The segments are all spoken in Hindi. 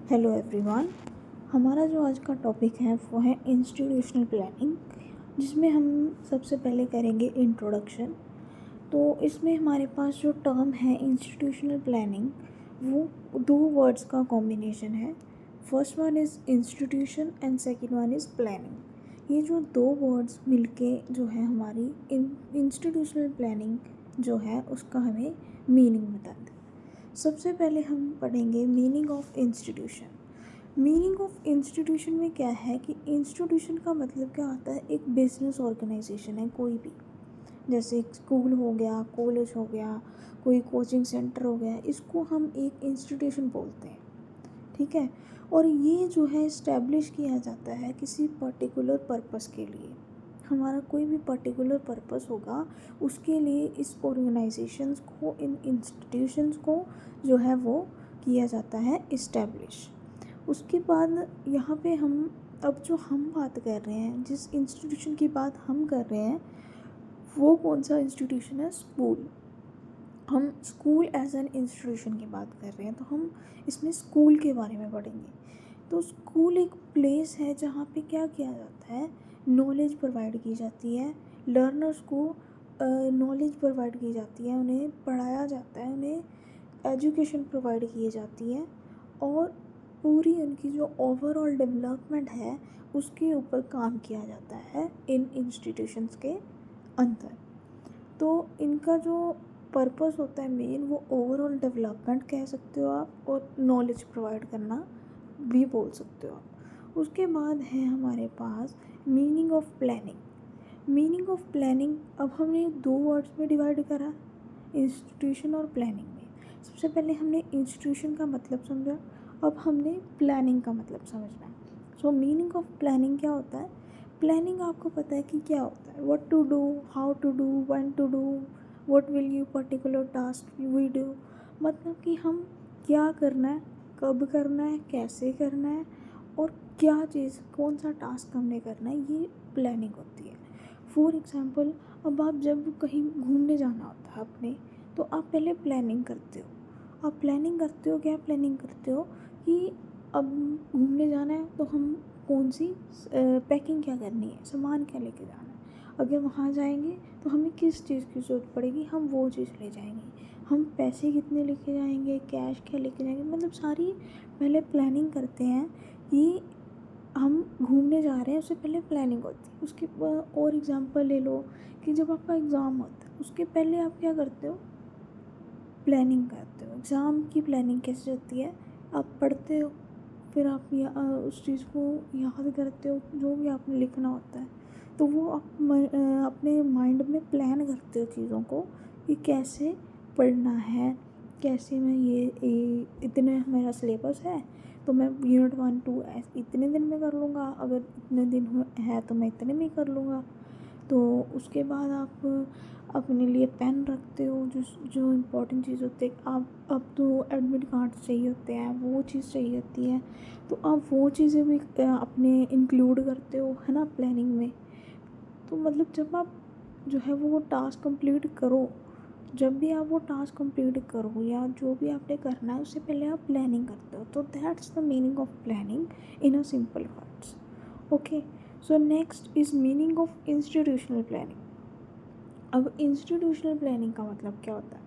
Hello everyone. हमारा जो आज का टॉपिक है वो है इंस्टीट्यूशनल प्लानिंग, जिसमें हम सबसे पहले करेंगे इंट्रोडक्शन। तो इसमें हमारे पास जो टर्म है इंस्टीट्यूशनल प्लानिंग, वो दो वर्ड्स का कॉम्बिनेशन है। First one is institution and second one is planning. ये जो दो वर्ड्स मिलके जो है हमारी इंस्टीट्यूशनल प्लानिंग जो है उसका हमें मीनिंग बताते हैं। सबसे पहले हम पढ़ेंगे meaning of institution. Meaning of institution में क्या है कि इंस्टीट्यूशन का मतलब क्या होता है, एक बिजनेस ऑर्गेनाइजेशन है कोई भी, जैसे एक स्कूल हो गया, कॉलेज हो गया, कोई कोचिंग सेंटर हो गया, इसको हम एक इंस्टीट्यूशन बोलते हैं। ठीक है। और ये जो है इस्टेब्लिश किया जाता है किसी पर्टिकुलर पर्पस के लिए। हमारा कोई भी पर्टिकुलर पर्पस होगा, उसके लिए इस ऑर्गेनाइजेशंस को, इन इंस्टीट्यूशंस को जो है वो किया जाता है इस्टेब्लिश। उसके बाद यहाँ पे हम बात कर रहे हैं, जिस इंस्टीट्यूशन की बात हम कर रहे हैं वो कौन सा इंस्टीट्यूशन है? स्कूल। हम स्कूल एज एन इंस्टीट्यूशन की बात कर रहे हैं, तो हम इसमें स्कूल के बारे में पढ़ेंगे। तो स्कूल एक प्लेस है जहाँ पे क्या किया जाता है, नॉलेज प्रोवाइड की जाती है, लर्नर्स को नॉलेज प्रोवाइड की जाती है, उन्हें पढ़ाया जाता है, उन्हें एजुकेशन प्रोवाइड की जाती है, और पूरी उनकी जो ओवरऑल डेवलपमेंट है उसके ऊपर काम किया जाता है इन इंस्टीट्यूशंस के अंदर। तो इनका जो पर्पस होता है मेन, वो ओवरऑल डेवलपमेंट कह सकते हो आप, और नॉलेज प्रोवाइड करना भी बोल सकते हो आप। उसके बाद है हमारे पास meaning of planning. Meaning of planning अब हमने दो वर्ड्स में डिवाइड करा, इंस्टीट्यूशन और प्लानिंग में। सबसे पहले हमने इंस्टीट्यूशन का मतलब समझा, अब हमने प्लानिंग का मतलब समझना है। सो मीनिंग ऑफ प्लानिंग क्या होता है? प्लानिंग आपको पता है कि क्या होता है, what to do, how to do, when to do, what will you particular task we do. मतलब कि हम क्या करना है, कब करना है, कैसे करना है, और क्या चीज़, कौन सा टास्क हमने करना है, ये प्लानिंग होती है। फॉर एग्ज़ाम्पल, अब आप जब कहीं घूमने जाना होता है अपने, तो आप पहले प्लानिंग करते हो। आप प्लानिंग करते हो, क्या प्लानिंग करते हो कि अब घूमने जाना है तो हम कौन सी पैकिंग क्या करनी है, सामान क्या लेके जाना है, अगर वहाँ जाएंगे तो हमें किस चीज़ की ज़रूरत पड़ेगी, हम वो चीज़ ले जाएंगे, हम पैसे कितने लेके जाएंगे, कैश क्या लेके जाएंगे, मतलब सारी पहले प्लानिंग करते हैं कि हम घूमने जा रहे हैं, उससे पहले प्लानिंग होती है। उसके और एग्ज़ाम्पल ले लो कि जब आपका एग्ज़ाम होता है उसके पहले आप क्या करते हो, प्लानिंग करते हो। एग्ज़ाम की प्लानिंग कैसे होती है, आप पढ़ते हो, फिर आप उस चीज़ को याद करते हो, जो भी आपने लिखना होता है, तो वो आप अपने माइंड में प्लान करते हो चीज़ों को कि कैसे पढ़ना है, कैसे मैं ये इतने मेरा सिलेबस है तो मैं यूनिट 1 2 इतने दिन में कर लूँगा, अगर इतने दिन है तो मैं इतने में कर लूँगा। तो उसके बाद आप अपने लिए पेन रखते हो, जो जो इम्पोर्टेंट चीज़ होती है। आप अब तो एडमिट कार्ड चाहिए होते हैं, वो चीज़ चाहिए होती है, तो आप वो चीज़ें भी अपने इंक्लूड करते हो, है ना, प्लानिंग में। तो मतलब जब आप जो है वो टास्क कंप्लीट करो, जब भी आप वो टास्क कंप्लीट करो या जो भी आपने करना है, उससे पहले आप प्लानिंग करते हो। तो that's the meaning of planning in a simple words. Okay, so next is meaning of institutional planning. अब इंस्टीट्यूशनल प्लानिंग का मतलब क्या होता है?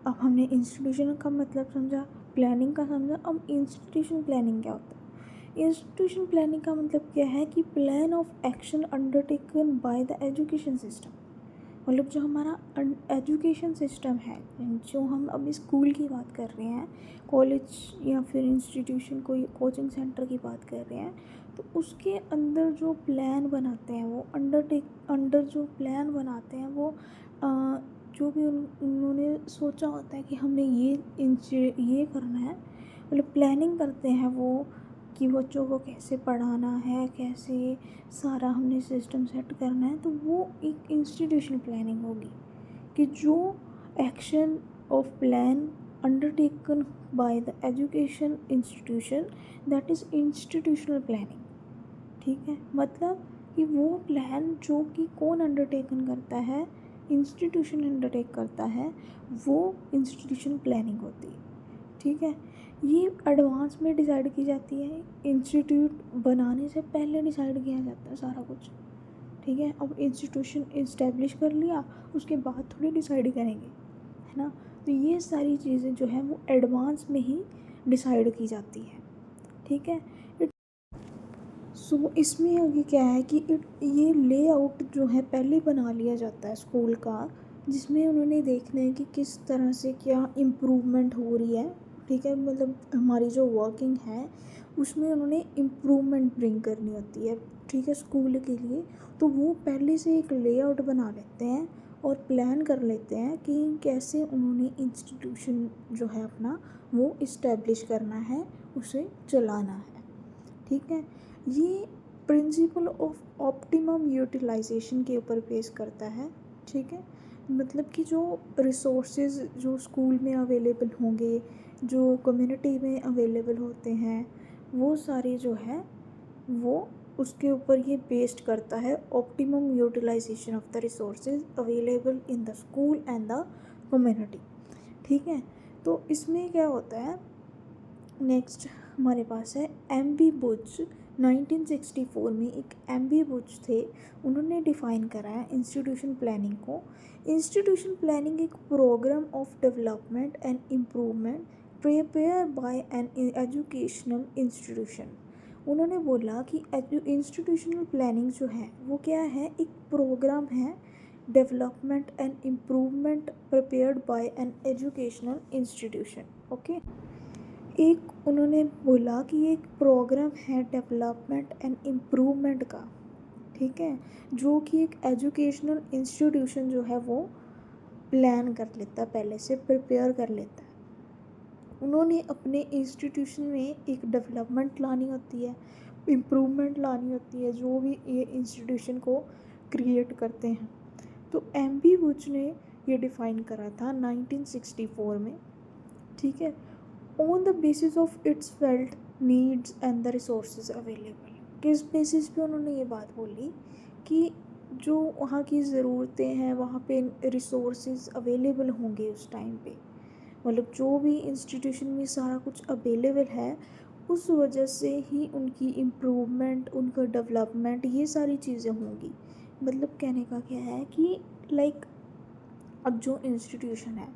अब हमने इंस्टीट्यूशन का मतलब समझा, प्लानिंग का समझा, अब इंस्टीट्यूशन प्लानिंग क्या होता है? इंस्टीट्यूशन प्लानिंग का मतलब क्या है कि plan of action undertaken by the education system. मतलब जो हमारा एजुकेशन सिस्टम है, जो हम अभी स्कूल की बात कर रहे हैं, कॉलेज या फिर इंस्टीट्यूशन, कोई कोचिंग सेंटर की बात कर रहे हैं, तो उसके अंदर जो प्लान बनाते हैं वो अंडर जो प्लान बनाते हैं वो जो भी उन्होंने सोचा होता है कि हमने ये करना है, मतलब प्लानिंग करते हैं वो कि बच्चों को कैसे पढ़ाना है, कैसे सारा हमने सिस्टम सेट करना है। तो वो एक इंस्टीट्यूशनल प्लानिंग होगी कि जो action of plan undertaken by the education institution, that is institutional planning. ठीक है, मतलब कि वो प्लान जो कि कौन अंडरटेकन करता है, इंस्टीट्यूशन अंडरटेक करता है, वो इंस्टीट्यूशन प्लानिंग होती है। ठीक है, ये एडवांस में डिसाइड की जाती है, इंस्टीट्यूट बनाने से पहले डिसाइड किया जाता है सारा कुछ, ठीक है। अब इंस्टीट्यूशन इस्टेब्लिश कर लिया, उसके बाद थोड़ी डिसाइड करेंगे, है ना। तो ये सारी चीज़ें जो है वो एडवांस में ही डिसाइड की जाती है, ठीक है। सो इसमें आगे क्या है कि ये लेआउट जो है पहले बना लिया जाता है स्कूल का, जिसमें उन्होंने देखना है कि किस तरह से क्या इम्प्रूवमेंट हो रही है, ठीक है। मतलब हमारी जो वर्किंग है उसमें उन्होंने इम्प्रूवमेंट ब्रिंग करनी होती है, ठीक है, स्कूल के लिए। तो वो पहले से एक लेआउट बना लेते हैं और प्लान कर लेते हैं कि कैसे उन्होंने इंस्टीट्यूशन जो है अपना वो इस्टेब्लिश करना है, उसे चलाना है, ठीक है। ये प्रिंसिपल ऑफ ऑप्टिमम यूटिलाइजेशन के ऊपर बेस करता है, ठीक है। मतलब कि जो रिसोर्सेज जो स्कूल में अवेलेबल होंगे, जो कम्युनिटी में अवेलेबल होते हैं, वो सारे जो है वो उसके ऊपर ये बेस्ड करता है, optimum utilisation of the resources available in the school and the community, ठीक है। तो इसमें क्या होता है, नेक्स्ट हमारे पास है एम.बी. बुच। 1964 में एक एम.बी. बुच थे, उन्होंने डिफ़ाइन करा है इंस्टीट्यूशन प्लानिंग को। इंस्टीट्यूशन प्लानिंग एक programme of development and improvement prepare by an educational institution. उन्होंने बोला कि इंस्टीट्यूशनल प्लानिंग जो है वो क्या है, एक प्रोग्राम है development and improvement prepared by an educational institution, okay. एक उन्होंने बोला कि एक प्रोग्राम है डेवलपमेंट एंड इम्प्रूवमेंट का, ठीक है, जो कि एक एजुकेशनल इंस्टीट्यूशन जो है वो प्लान कर लेता है, पहले से प्रिपेयर कर लेता है। उन्होंने अपने इंस्टीट्यूशन में एक डेवलपमेंट लानी होती है, इम्प्रूवमेंट लानी होती है, जो भी ये इंस्टीट्यूशन को क्रिएट करते हैं। तो एम.बी. बुच ने ये डिफ़ाइन करा था 1964 में, ठीक है, on the basis of its felt needs and the resources available. किस बेसिस पे उन्होंने ये बात बोली कि जो वहाँ की ज़रूरतें हैं वहाँ पे रिसोर्सेज अवेलेबल होंगे उस टाइम पे, मतलब जो भी इंस्टीट्यूशन में सारा कुछ अवेलेबल है, उस वजह से ही उनकी इम्प्रूवमेंट, उनका डेवलपमेंट, ये सारी चीज़ें होंगी। मतलब कहने का क्या है कि लाइक अब जो इंस्टीट्यूशन है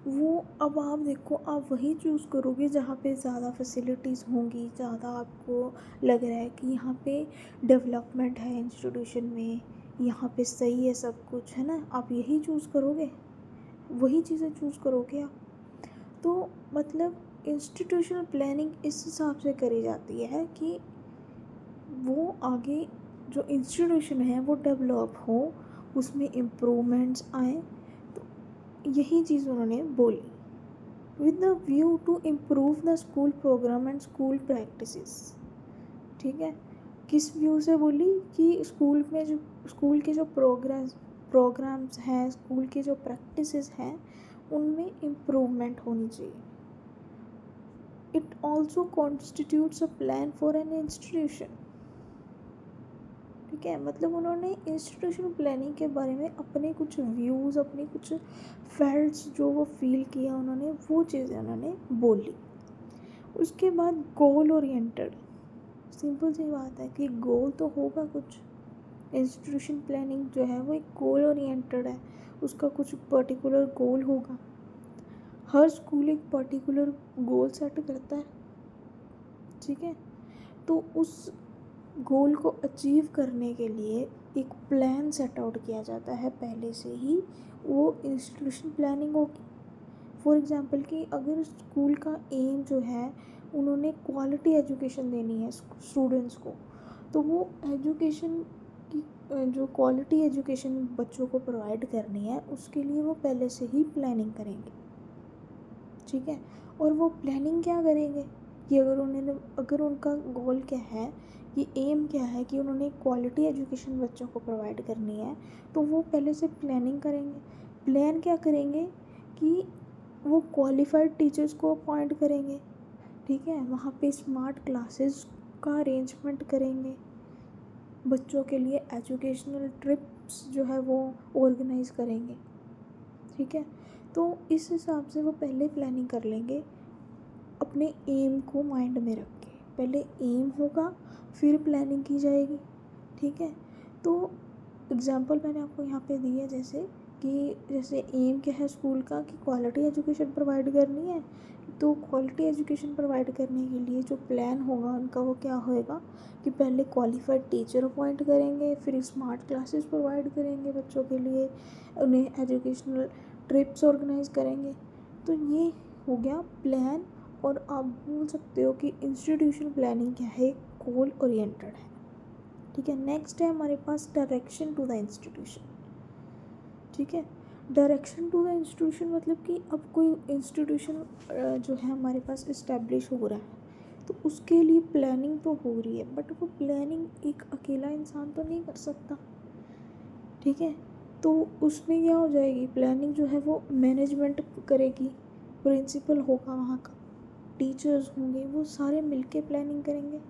वो, अब आप देखो, आप वही चूज़ करोगे जहाँ पे ज़्यादा फैसिलिटीज़ होंगी, ज़्यादा आपको लग रहा है कि यहाँ पे डेवलपमेंट है इंस्टीट्यूशन में, यहाँ पे सही है सब कुछ, है ना, आप यही चूज़ करोगे, वही चीज़ें चूज़ करोगे आप। तो मतलब इंस्टीट्यूशनल प्लानिंग इस हिसाब से करी जाती है कि वो आगे जो इंस्टीट्यूशन है वो डेवलप हो, उसमें इम्प्रूवमेंट्स आए। तो यही चीज़ उन्होंने बोली, with the view to improve the school programme and school practices, ठीक है। किस व्यू से बोली कि स्कूल में जो स्कूल के जो प्रोग्राम्स हैं, स्कूल की जो प्रैक्टिसेस हैं, उनमें इम्प्रूवमेंट होनी चाहिए। It also constitutes a plan for an institution, ठीक है। मतलब उन्होंने इंस्टीट्यूशन प्लानिंग के बारे में अपने कुछ व्यूज़, अपने कुछ फैक्ट्स जो वो फील किया उन्होंने, वो चीज़ें उन्होंने बोली। उसके बाद गोल ओरिएंटेड, सिंपल सी बात है कि गोल तो होगा कुछ। इंस्टीट्यूशन प्लानिंग जो है वो एक गोल ओरिएंटेड है, उसका कुछ पर्टिकुलर गोल होगा। हर स्कूल एक पर्टिकुलर गोल सेट करता है, ठीक है। तो उस गोल को अचीव करने के लिए एक प्लान सेट आउट किया जाता है पहले से ही, वो इंस्टीट्यूशन प्लानिंग होगी। फॉर एग्ज़ाम्पल कि अगर स्कूल का एम जो है, उन्होंने क्वालिटी एजुकेशन देनी है स्टूडेंट्स को, तो वो एजुकेशन की जो क्वालिटी एजुकेशन बच्चों को प्रोवाइड करनी है, उसके लिए वो पहले से ही प्लानिंग करेंगे, ठीक है। और वो प्लानिंग क्या करेंगे कि अगर उनका गोल क्या है, ये एम क्या है कि उन्होंने क्वालिटी एजुकेशन बच्चों को प्रोवाइड करनी है, तो वो पहले से प्लानिंग करेंगे। प्लान क्या करेंगे कि वो क्वालिफाइड टीचर्स को अपॉइंट करेंगे, ठीक है। वहाँ पे स्मार्ट क्लासेस का अरेंजमेंट करेंगे, बच्चों के लिए एजुकेशनल ट्रिप्स जो है वो ऑर्गेनाइज़ करेंगे, ठीक है। तो इस हिसाब से वो पहले प्लानिंग कर लेंगे अपने एम को माइंड में रख के, पहले एम होगा फिर प्लानिंग की जाएगी, ठीक है। तो एग्जांपल मैंने आपको यहाँ पे दी है, जैसे एम क्या है स्कूल का कि क्वालिटी एजुकेशन प्रोवाइड करनी है। तो क्वालिटी एजुकेशन प्रोवाइड करने के लिए जो प्लान होगा उनका वो क्या होएगा कि पहले क्वालिफाइड टीचर अपॉइंट करेंगे, फिर स्मार्ट क्लासेस प्रोवाइड करेंगे बच्चों के लिए, उन्हें एजुकेशनल ट्रिप्स ऑर्गेनाइज करेंगे। तो ये हो गया प्लान। और आप बोल सकते हो कि इंस्टीट्यूशन प्लानिंग क्या है, गोल ओरिएंटेड है, ठीक है। नेक्स्ट है हमारे पास डायरेक्शन टू द इंस्टीट्यूशन, ठीक है। डायरेक्शन टू द इंस्टीट्यूशन मतलब कि अब कोई इंस्टीट्यूशन जो है हमारे पास इस्टेब्लिश हो रहा है, तो उसके लिए प्लानिंग तो हो रही है, बट वो प्लानिंग एक अकेला इंसान तो नहीं कर सकता, ठीक है। तो उसमें क्या हो जाएगी, प्लानिंग जो है वो मैनेजमेंट करेगी, प्रिंसिपल होगा वहाँ का, टीचर्स होंगे, वो सारे मिलके प्लानिंग करेंगे,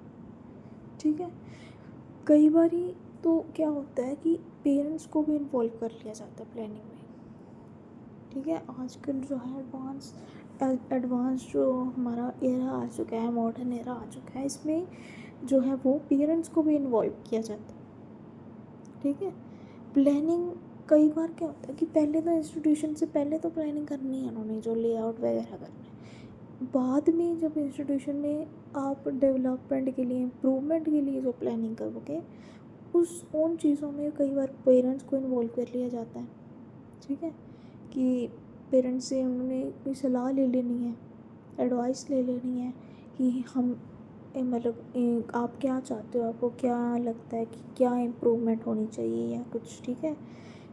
ठीक है। कई बारी तो क्या होता है कि पेरेंट्स को भी इन्वॉल्व कर लिया जाता है प्लानिंग में, ठीक है। आजकल जो है एडवांस जो हमारा एरा आ चुका है, मॉडर्न एरा आ चुका है, इसमें जो है वो पेरेंट्स को भी इन्वॉल्व किया जाता है, ठीक है। प्लानिंग कई बार क्या होता है कि पहले तो इंस्टीट्यूशन से पहले तो प्लानिंग करनी है उन्होंने, जो लेआउट वगैरह करना है। बाद में जब इंस्टीट्यूशन में आप डेवलपमेंट के लिए, इम्प्रूवमेंट के लिए जो प्लानिंग करोगे, उन चीज़ों में कई बार पेरेंट्स को इन्वॉल्व कर लिया जाता है, ठीक है। कि पेरेंट्स से उन्होंने कोई सलाह ले लेनी है, एडवाइस ले लेनी है कि हम मतलब आप क्या चाहते हो, आपको क्या लगता है कि क्या इम्प्रूवमेंट होनी चाहिए या कुछ, ठीक है।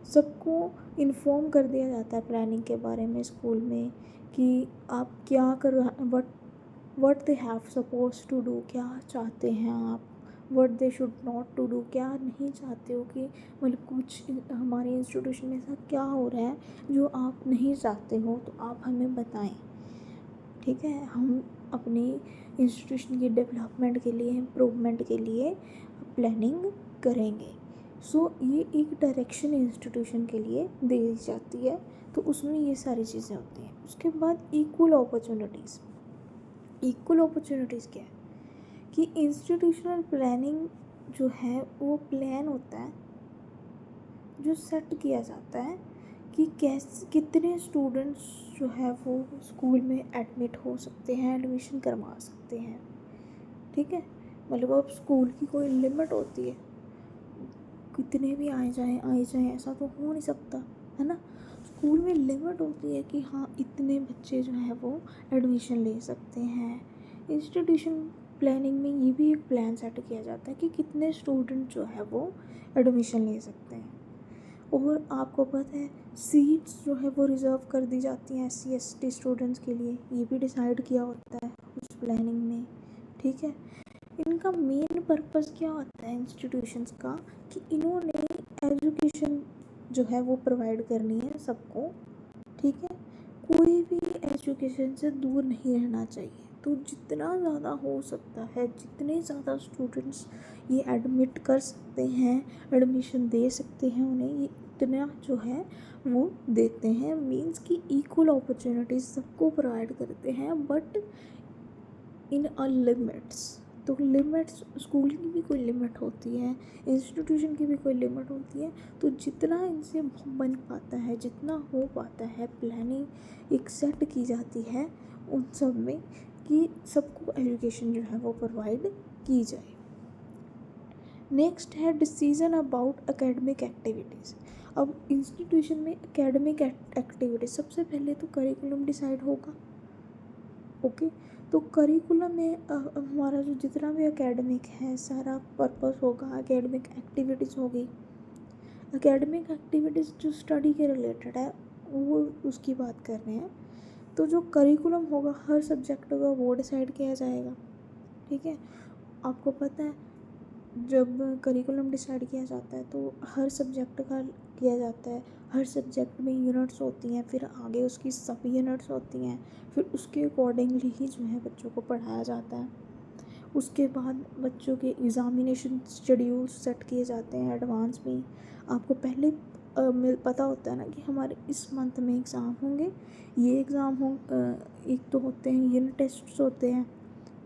सबको इन्फॉर्म कर दिया जाता है प्लानिंग के बारे में स्कूल में कि आप क्या कर what they have suppose to do, क्या चाहते हैं आप, what they should not to do, क्या नहीं चाहते हो कि मतलब कुछ हमारे इंस्टीट्यूशन में ऐसा क्या हो रहा है जो आप नहीं चाहते हो, तो आप हमें बताएं, ठीक है। हम अपनी इंस्टीट्यूशन की डेवलपमेंट के लिए, इम्प्रूवमेंट के लिए प्लानिंग करेंगे। सो ये एक डायरेक्शन इंस्टीट्यूशन के लिए दी जाती है, तो उसमें ये सारी चीज़ें होती हैं। उसके बाद इक्वल अपॉर्चुनिटीज़ क्या है कि इंस्टीट्यूशनल प्लानिंग जो है वो प्लान होता है जो सेट किया जाता है कि कितने स्टूडेंट्स जो है वो स्कूल में एडमिट हो सकते हैं, एडमिशन करवा सकते हैं, ठीक है। मतलब अब स्कूल की कोई लिमिट होती है, कितने भी आए जाएं ऐसा तो हो नहीं सकता, है ना। स्कूल में लिमिट होती है कि हाँ इतने बच्चे जो है वो एडमिशन ले सकते हैं। इंस्टीट्यूशन प्लानिंग में ये भी एक प्लान सेट किया जाता है कि कितने स्टूडेंट जो है वो एडमिशन ले सकते हैं। और आपको पता है सीट्स जो है वो रिज़र्व कर दी जाती हैं SC ST स्टूडेंट्स के लिए, ये भी डिसाइड किया होता है उस प्लानिंग में, ठीक है। इनका मेन पर्पस क्या होता है इंस्टीट्यूशंस का कि इन्होंने एजुकेशन जो है वो प्रोवाइड करनी है सबको, ठीक है। कोई भी एजुकेशन से दूर नहीं रहना चाहिए, तो जितना ज़्यादा हो सकता है, जितने ज़्यादा स्टूडेंट्स ये एडमिट कर सकते हैं, एडमिशन दे सकते हैं उन्हें, ये इतना जो है वो देते हैं। मीन्स कि इक्वल अपॉर्चुनिटीज़ सबको प्रोवाइड करते हैं, बट इन अ लिमिट्स। तो लिमिट्स, स्कूल की भी कोई लिमिट होती है, इंस्टीट्यूशन की भी कोई लिमिट होती है। तो जितना इनसे बन पाता है, जितना हो पाता है, प्लानिंग एक सेट की जाती है उन सब में कि सबको एजुकेशन जो है वो प्रोवाइड की जाए। नेक्स्ट है डिसीज़न अबाउट एकेडमिक एक्टिविटीज़। अब इंस्टीट्यूशन में एकेडमिक एक्टिविटीज़ सबसे पहले तो करिकुलम डिसाइड होगा, ओके। तो करिकुलम में हमारा जो जितना भी एकेडमिक है सारा पर्पस होगा, एकेडमिक एक्टिविटीज़ होगी। एकेडमिक एक्टिविटीज़ जो स्टडी के रिलेटेड है वो उसकी बात कर रहे हैं। तो जो करिकुलम होगा हर सब्जेक्ट का वो डिसाइड किया जाएगा, ठीक है। आपको पता है जब करिकुलम डिसाइड किया जाता है तो हर सब्जेक्ट का किया जाता है, हर सब्जेक्ट में यूनिट्स होती हैं, फिर आगे उसकी सब यूनिट्स होती हैं, फिर उसके अकॉर्डिंगली ही जो है बच्चों को पढ़ाया जाता है। उसके बाद बच्चों के एग्ज़ामिनेशन शेड्यूल सेट किए जाते हैं एडवांस में। आपको पहले पता होता है ना कि हमारे इस मंथ में एग्ज़ाम होंगे, ये एग्ज़ाम हो, एक तो होते हैं यूनिट टेस्ट होते हैं,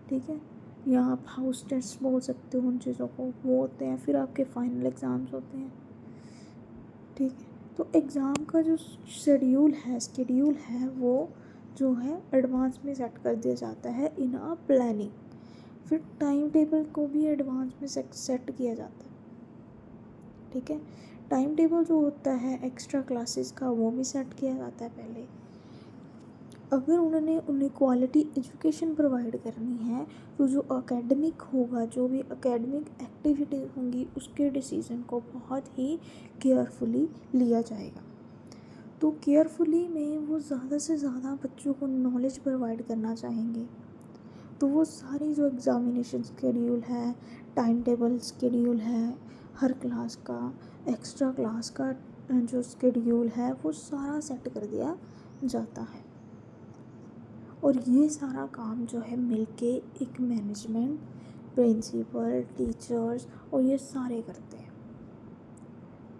ठीक है, या आप हाउस टेस्ट बोल सकते हो उन चीज़ों को, वो होते हैं, फिर आपके फाइनल एग्ज़ाम्स होते हैं, ठीक है। तो एग्ज़ाम का जो शेड्यूल है वो जो है एडवांस में सेट कर दिया जाता है इन अ प्लानिंग। फिर टाइम टेबल को भी एडवांस में सेट किया जाता है, ठीक है। टाइम टेबल जो होता है एक्स्ट्रा क्लासेस का वो भी सेट किया जाता है पहले। अगर उन्हें क्वालिटी एजुकेशन प्रोवाइड करनी है तो जो एकेडमिक होगा, जो भी एकेडमिक एक्टिविटीज़ होंगी, उसके डिसीज़न को बहुत ही केयरफुली लिया जाएगा। तो केयरफुली में वो ज़्यादा से ज़्यादा बच्चों को नॉलेज प्रोवाइड करना चाहेंगे। तो वो सारी जो एग्ज़ामिनेशन शेड्यूल है, टाइम टेबल शेड्यूल है, हर क्लास का, एक्स्ट्रा क्लास का जो शेड्यूल है, वो सारा सेट कर दिया जाता है। और ये सारा काम जो है मिलके एक मैनेजमेंट, प्रिंसिपल, टीचर्स और ये सारे करते हैं।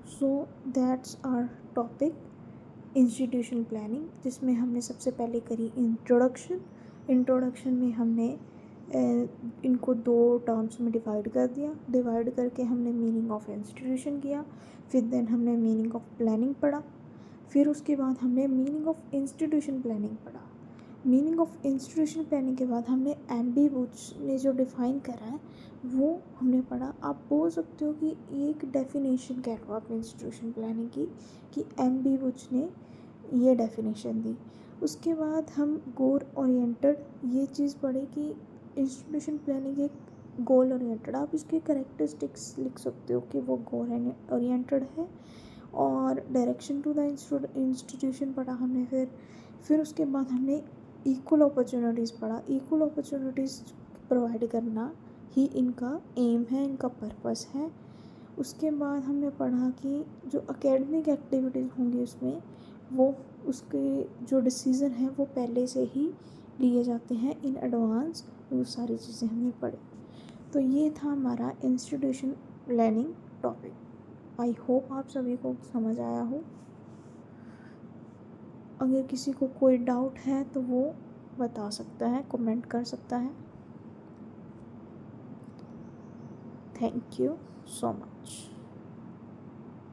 So that's our topic institutional planning, जिसमें हमने सबसे पहले करी इंट्रोडक्शन में हमने इनको 2 टर्म्स में डिवाइड कर दिया। डिवाइड करके हमने मीनिंग ऑफ इंस्टीट्यूशन किया, फिर देन हमने मीनिंग ऑफ प्लानिंग पढ़ा, फिर उसके बाद हमने मीनिंग ऑफ इंस्टीट्यूशन प्लानिंग पढ़ा। मीनिंग ऑफ इंस्टीट्यूशन प्लानिंग के बाद हमने एम.बी. बुच ने जो डिफ़ाइन करा है वो हमने पढ़ा। आप बोल सकते हो कि एक डेफिनेशन कह लो आप इंस्टीट्यूशन प्लानिंग की, कि एम.बी. बुच ने ये डेफिनेशन दी। उसके बाद हम गोल ओरिएंटेड ये चीज़ पढ़ी कि इंस्टीट्यूशन प्लानिंग एक गोल ओरिएंटेड, आप इसके कैरेक्टरिस्टिक्स लिख सकते हो कि वो गोल ओरिएंटेड है। और डायरेक्शन टू द इंस्टीट्यूशन पढ़ा हमने। फिर उसके बाद हमने इक्वल अपॉर्चुनिटीज़ पढ़ा। इक्वल अपॉर्चुनिटीज़ प्रोवाइड करना ही इनका एम है, इनका पर्पस है। उसके बाद हमने पढ़ा कि जो एकेडमिक एक्टिविटीज़ होंगी उसमें वो उसके जो डिसीज़न है वो पहले से ही लिए जाते हैं इन एडवांस। वो सारी चीज़ें हमने पढ़ी। तो ये था हमारा institution planning topic. I hope आप सभी को समझ आया हो। अगर किसी को कोई डाउट है तो वो बता सकता है, कमेंट कर सकता है। Thank you so much.